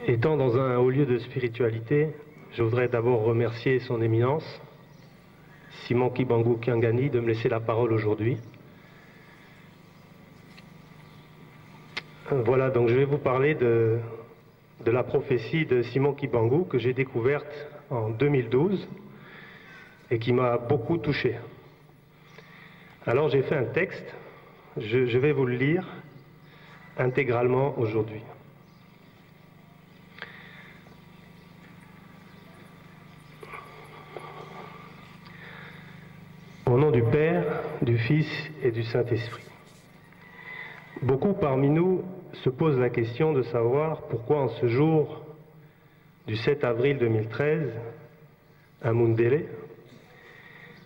Étant dans un haut lieu de spiritualité, je voudrais d'abord remercier son éminence, Simon Kibangu Kiangani, de me laisser la parole aujourd'hui. Voilà, donc je vais vous parler de la prophétie de Simon Kibangu que j'ai découverte en 2012 et qui m'a beaucoup touché. Alors j'ai fait un texte, je vais vous le lire intégralement aujourd'hui. Au nom du Père, du Fils et du Saint-Esprit. Beaucoup parmi nous se posent la question de savoir pourquoi en ce jour du 7 avril 2013, un Mundele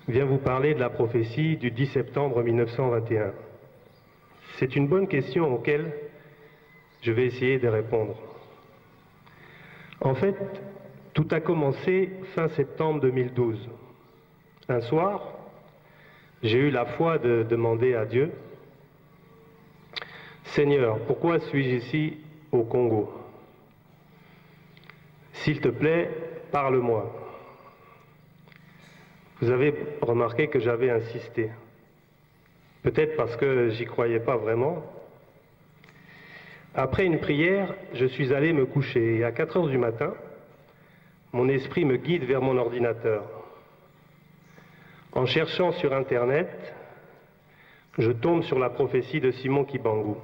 vient vous parler de la prophétie du 10 septembre 1921. C'est une bonne question auquel je vais essayer de répondre. En fait, tout a commencé fin septembre 2012. Un soir, j'ai eu la foi de demander à Dieu, « Seigneur, pourquoi suis-je ici au Congo? S'il te plaît, parle-moi. » Vous avez remarqué que j'avais insisté. Peut-être parce que j'y croyais pas vraiment. Après une prière, je suis allé me coucher et à 4 heures du matin, mon esprit me guide vers mon ordinateur. En cherchant sur Internet, je tombe sur la prophétie de Simon Kibangu.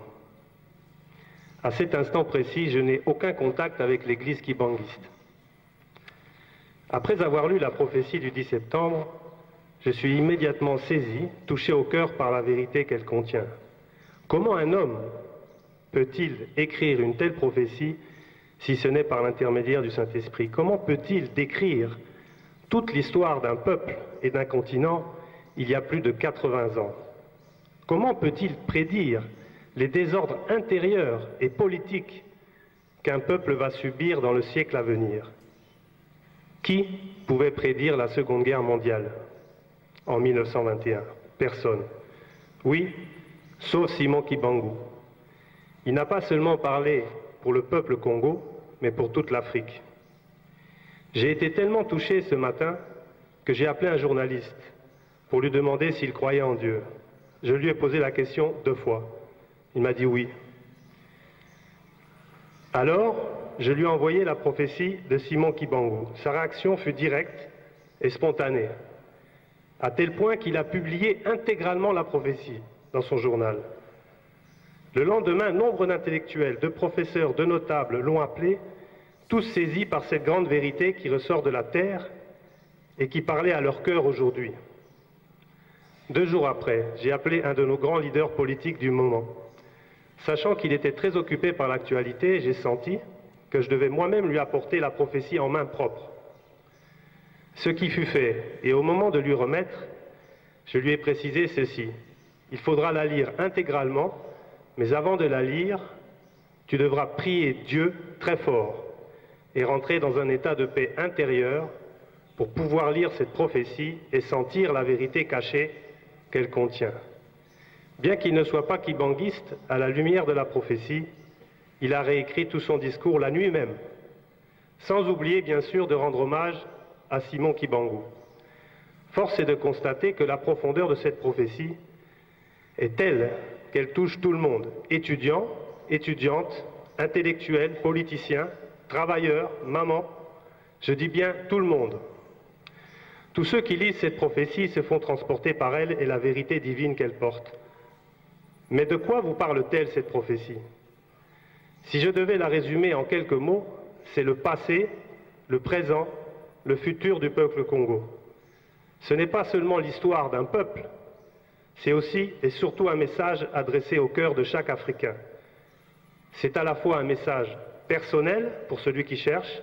À cet instant précis, je n'ai aucun contact avec l'église kibanguiste. Après avoir lu la prophétie du 10 septembre, je suis immédiatement saisi, touché au cœur par la vérité qu'elle contient. Comment un homme peut-il écrire une telle prophétie si ce n'est par l'intermédiaire du Saint-Esprit? Comment peut-il décrire toute l'histoire d'un peuple et d'un continent il y a plus de 80 ans? Comment peut-il prédire les désordres intérieurs et politiques qu'un peuple va subir dans le siècle à venir? Qui pouvait prédire la Seconde Guerre mondiale en 1921? Personne. Oui, sauf Simon Kibangu. Il n'a pas seulement parlé pour le peuple Congo, mais pour toute l'Afrique. J'ai été tellement touché ce matin que j'ai appelé un journaliste pour lui demander s'il croyait en Dieu. Je lui ai posé la question 2 fois. Il m'a dit oui. Alors, je lui ai envoyé la prophétie de Simon Kibangu. Sa réaction fut directe et spontanée, à tel point qu'il a publié intégralement la prophétie dans son journal. Le lendemain, nombre d'intellectuels, de professeurs, de notables l'ont appelé, tous saisis par cette grande vérité qui ressort de la terre et qui parlait à leur cœur aujourd'hui. 2 jours après, j'ai appelé un de nos grands leaders politiques du moment. Sachant qu'il était très occupé par l'actualité, j'ai senti que je devais moi-même lui apporter la prophétie en main propre. Ce qui fut fait, et au moment de lui remettre, je lui ai précisé ceci. Il faudra la lire intégralement, mais avant de la lire, tu devras prier Dieu très fort et rentrer dans un état de paix intérieure pour pouvoir lire cette prophétie et sentir la vérité cachée qu'elle contient. Bien qu'il ne soit pas kibanguiste, à la lumière de la prophétie, il a réécrit tout son discours la nuit même, sans oublier bien sûr de rendre hommage à Simon Kibangu. Force est de constater que la profondeur de cette prophétie est telle qu'elle touche tout le monde, étudiants, étudiantes, intellectuels, politiciens, travailleurs, mamans, je dis bien tout le monde. Tous ceux qui lisent cette prophétie se font transporter par elle et la vérité divine qu'elle porte. Mais de quoi vous parle-t-elle cette prophétie? Si je devais la résumer en quelques mots, c'est le passé, le présent, le futur du peuple Congo. Ce n'est pas seulement l'histoire d'un peuple, c'est aussi et surtout un message adressé au cœur de chaque Africain. C'est à la fois un message personnel pour celui qui cherche,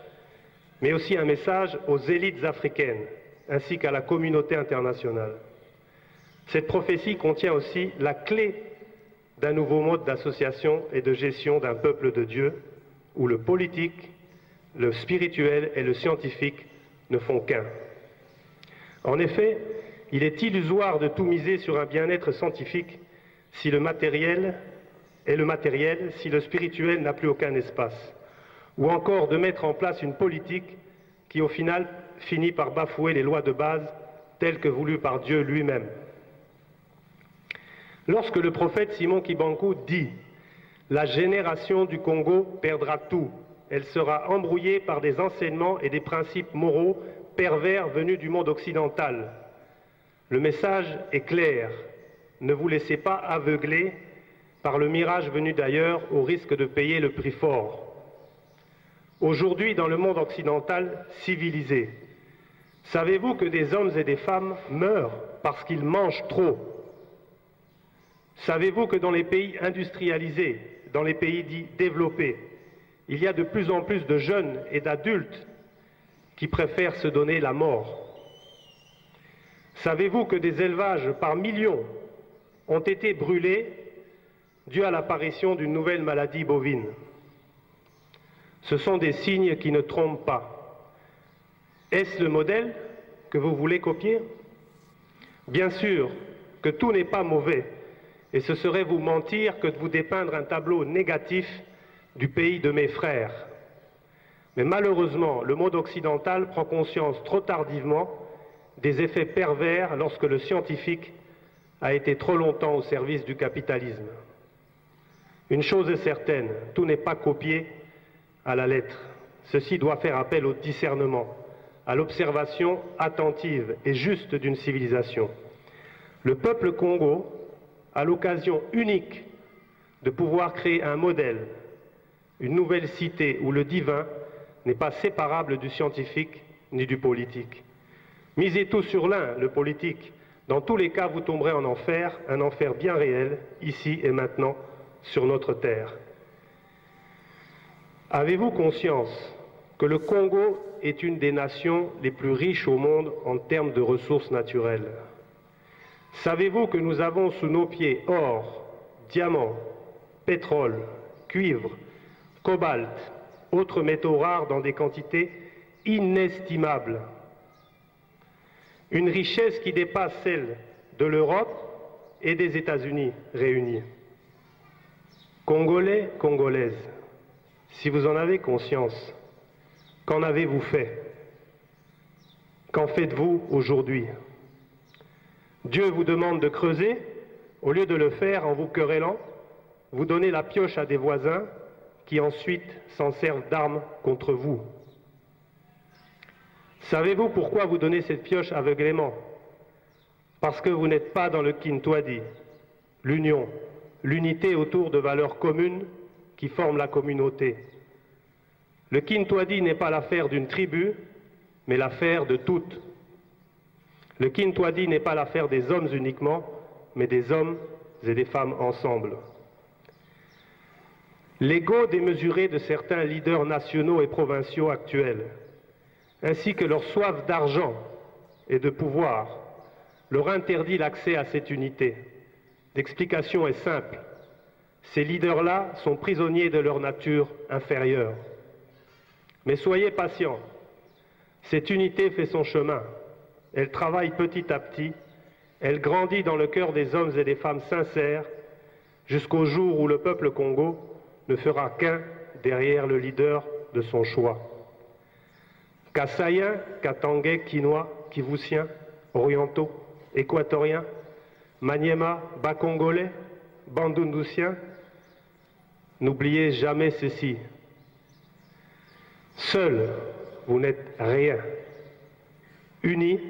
mais aussi un message aux élites africaines, ainsi qu'à la communauté internationale. Cette prophétie contient aussi la clé d'un nouveau mode d'association et de gestion d'un peuple de Dieu, où le politique, le spirituel et le scientifique ne font qu'un. En effet, il est illusoire de tout miser sur un bien-être scientifique si le matériel, si le spirituel n'a plus aucun espace. ou encore de mettre en place une politique qui au final finit par bafouer les lois de base telles que voulues par Dieu lui-même. Lorsque le prophète Simon Kibangu dit « La génération du Congo perdra tout, elle sera embrouillée par des enseignements et des principes moraux pervers venus du monde occidental », le message est clair. Ne vous laissez pas aveugler par le mirage venu d'ailleurs au risque de payer le prix fort. Aujourd'hui, dans le monde occidental civilisé, savez-vous que des hommes et des femmes meurent parce qu'ils mangent trop? Savez-vous que dans les pays industrialisés, dans les pays dits développés, il y a de plus en plus de jeunes et d'adultes qui préfèrent se donner la mort? Savez-vous que des élevages par millions ont été brûlés dû à l'apparition d'une nouvelle maladie bovine? Ce sont des signes qui ne trompent pas. Est-ce le modèle que vous voulez copier? Bien sûr que tout n'est pas mauvais, et ce serait vous mentir que de vous dépeindre un tableau négatif du pays de mes frères. Mais malheureusement, le monde occidental prend conscience trop tardivement des effets pervers lorsque le scientifique a été trop longtemps au service du capitalisme. Une chose est certaine, tout n'est pas copié à la lettre. Ceci doit faire appel au discernement, à l'observation attentive et juste d'une civilisation. Le peuple Congo a l'occasion unique de pouvoir créer un modèle, une nouvelle cité où le divin n'est pas séparable du scientifique ni du politique. Misez tout sur l'un, le politique. Dans tous les cas, vous tomberez en enfer, un enfer bien réel, ici et maintenant, sur notre terre. Avez-vous conscience que le Congo est une des nations les plus riches au monde en termes de ressources naturelles? Savez-vous que nous avons sous nos pieds or, diamant, pétrole, cuivre, cobalt, autres métaux rares dans des quantités inestimables? Une richesse qui dépasse celle de l'Europe et des États-Unis réunis. Congolais, Congolaises, si vous en avez conscience, qu'en avez-vous fait? Qu'en faites-vous aujourd'hui? Dieu vous demande de creuser, au lieu de le faire en vous querellant, vous donnez la pioche à des voisins qui ensuite s'en servent d'armes contre vous. Savez-vous pourquoi vous donnez cette pioche aveuglément? Parce que vous n'êtes pas dans le Kintwadi, l'union, l'unité autour de valeurs communes qui forment la communauté. Le Kintwadi n'est pas l'affaire d'une tribu, mais l'affaire de toutes. Le Kintwadi n'est pas l'affaire des hommes uniquement, mais des hommes et des femmes ensemble. L'ego démesuré de certains leaders nationaux et provinciaux actuels, ainsi que leur soif d'argent et de pouvoir, leur interdit l'accès à cette unité. L'explication est simple. Ces leaders-là sont prisonniers de leur nature inférieure. Mais soyez patients. Cette unité fait son chemin. Elle travaille petit à petit. Elle grandit dans le cœur des hommes et des femmes sincères jusqu'au jour où le peuple Congo ne fera qu'un derrière le leader de son choix. Kassaïens, Katangais, Kinois, Kivussiens, Orientaux, Équatoriens, Maniema, Bas-Congolais, Bandundusiens, n'oubliez jamais ceci. Seuls, vous n'êtes rien. Unis,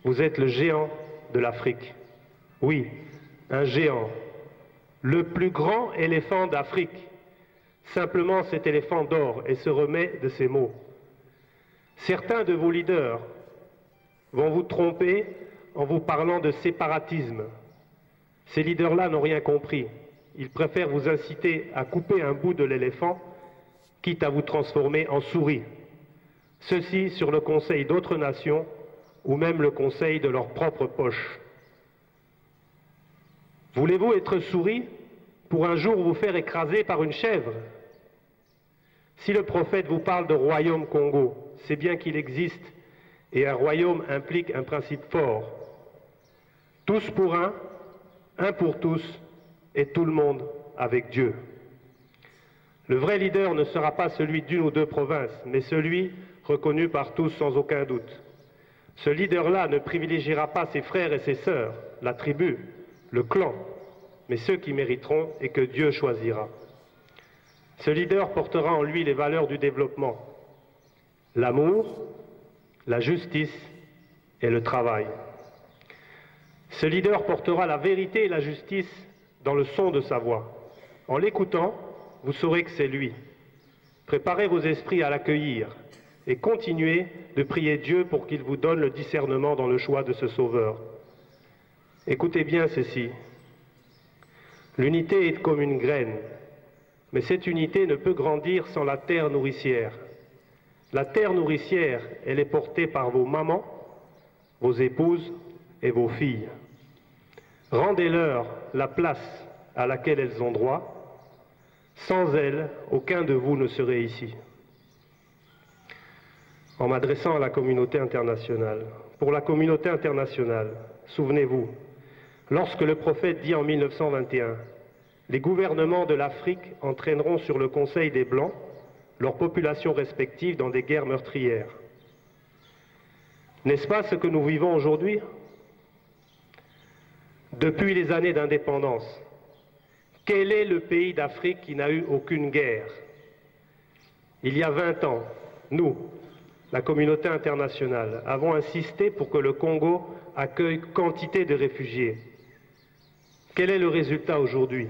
vous êtes le géant de l'Afrique. Oui, un géant. Le plus grand éléphant d'Afrique. Simplement cet éléphant dort et se remet de ses mots. Certains de vos leaders vont vous tromper en vous parlant de séparatisme. Ces leaders-là n'ont rien compris. Ils préfèrent vous inciter à couper un bout de l'éléphant, quitte à vous transformer en souris. Ceci sur le conseil d'autres nations ou même le conseil de leur propre poche. Voulez-vous être souris pour un jour vous faire écraser par une chèvre? Si le prophète vous parle de royaume Congo, c'est bien qu'il existe, et un royaume implique un principe fort. Tous pour un pour tous, et tout le monde avec Dieu. Le vrai leader ne sera pas celui d'une ou deux provinces, mais celui reconnu par tous sans aucun doute. Ce leader-là ne privilégiera pas ses frères et ses sœurs, la tribu, le clan, mais ceux qui mériteront et que Dieu choisira. Ce leader portera en lui les valeurs du développement, l'amour, la justice et le travail. Ce leader portera la vérité et la justice dans le son de sa voix. En l'écoutant, vous saurez que c'est lui. Préparez vos esprits à l'accueillir et continuez de prier Dieu pour qu'il vous donne le discernement dans le choix de ce Sauveur. Écoutez bien ceci. L'unité est comme une graine, mais cette unité ne peut grandir sans la terre nourricière. La terre nourricière, elle est portée par vos mamans, vos épouses et vos filles. Rendez-leur la place à laquelle elles ont droit. Sans elles, aucun de vous ne serait ici. En m'adressant à la communauté internationale, pour la communauté internationale, souvenez-vous, lorsque le prophète dit en 1921, les gouvernements de l'Afrique entraîneront sur le Conseil des Blancs leurs populations respectives dans des guerres meurtrières. N'est-ce pas ce que nous vivons aujourd'hui? Depuis les années d'indépendance, quel est le pays d'Afrique qui n'a eu aucune guerre? Il y a 20 ans, nous, la communauté internationale, avons insisté pour que le Congo accueille quantité de réfugiés. Quel est le résultat aujourd'hui?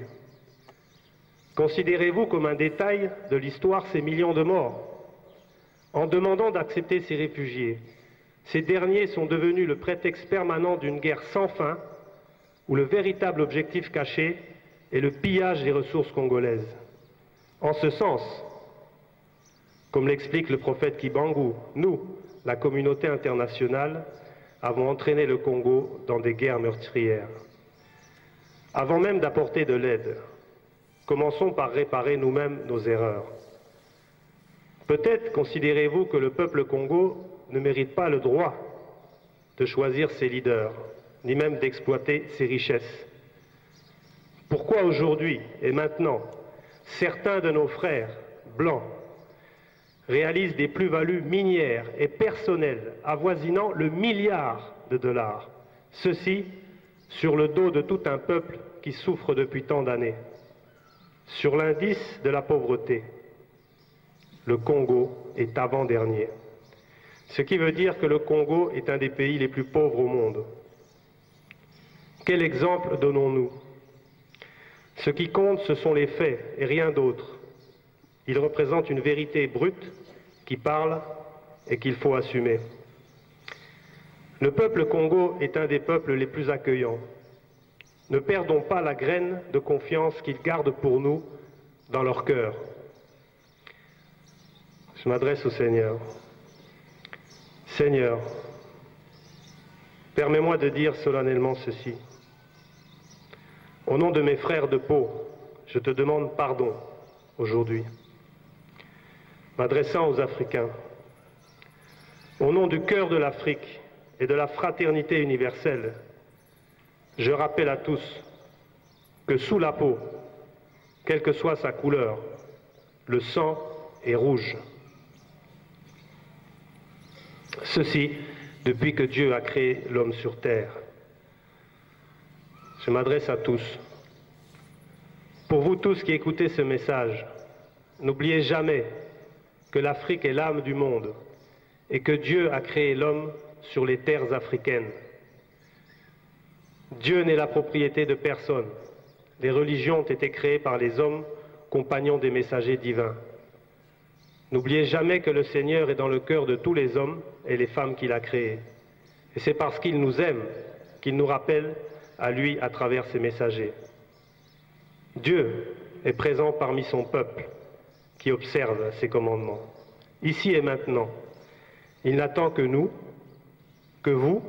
Considérez-vous comme un détail de l'histoire ces millions de morts? En demandant d'accepter ces réfugiés, ces derniers sont devenus le prétexte permanent d'une guerre sans fin où le véritable objectif caché est le pillage des ressources congolaises. En ce sens, comme l'explique le prophète Kibangu, nous, la communauté internationale, avons entraîné le Congo dans des guerres meurtrières. Avant même d'apporter de l'aide, commençons par réparer nous-mêmes nos erreurs. Peut-être considérez-vous que le peuple Congo ne mérite pas le droit de choisir ses leaders, ni même d'exploiter ses richesses. Pourquoi aujourd'hui et maintenant, certains de nos frères blancs réalisent des plus-values minières et personnelles avoisinant le milliard de dollars, ceci sur le dos de tout un peuple qui souffre depuis tant d'années? Sur l'indice de la pauvreté, le Congo est avant-dernier. Ce qui veut dire que le Congo est un des pays les plus pauvres au monde. Quel exemple donnons-nous? Ce qui compte, ce sont les faits et rien d'autre. Ils représentent une vérité brute qui parle et qu'il faut assumer. Le peuple Congo est un des peuples les plus accueillants. Ne perdons pas la graine de confiance qu'ils gardent pour nous dans leur cœur. Je m'adresse au Seigneur. Seigneur, permets-moi de dire solennellement ceci. Au nom de mes frères de peau, je te demande pardon aujourd'hui. M'adressant aux Africains, au nom du cœur de l'Afrique et de la fraternité universelle, je rappelle à tous que sous la peau, quelle que soit sa couleur, le sang est rouge. Ceci depuis que Dieu a créé l'homme sur terre. Je m'adresse à tous. Pour vous tous qui écoutez ce message, n'oubliez jamais que l'Afrique est l'âme du monde et que Dieu a créé l'homme sur les terres africaines. Dieu n'est la propriété de personne. Les religions ont été créées par les hommes, compagnons des messagers divins. N'oubliez jamais que le Seigneur est dans le cœur de tous les hommes et les femmes qu'il a créés. Et c'est parce qu'il nous aime qu'il nous rappelle à lui à travers ses messagers. Dieu est présent parmi son peuple qui observe ses commandements. Ici et maintenant, il n'attend que nous, que vous,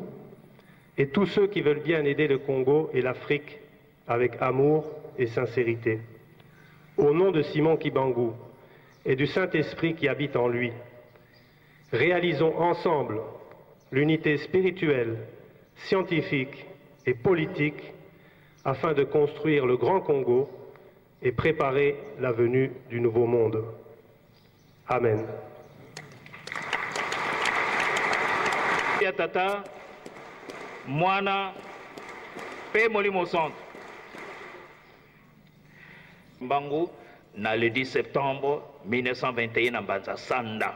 et tous ceux qui veulent bien aider le Congo et l'Afrique avec amour et sincérité. Au nom de Simon Kibangu et du Saint-Esprit qui habite en lui, réalisons ensemble l'unité spirituelle, scientifique et politique afin de construire le grand Congo et préparer la venue du nouveau monde. Amen. Tata, Mwana, Pe Molimo Centre. Mbangu, le 10 septembre 1921 à Banza Sanda.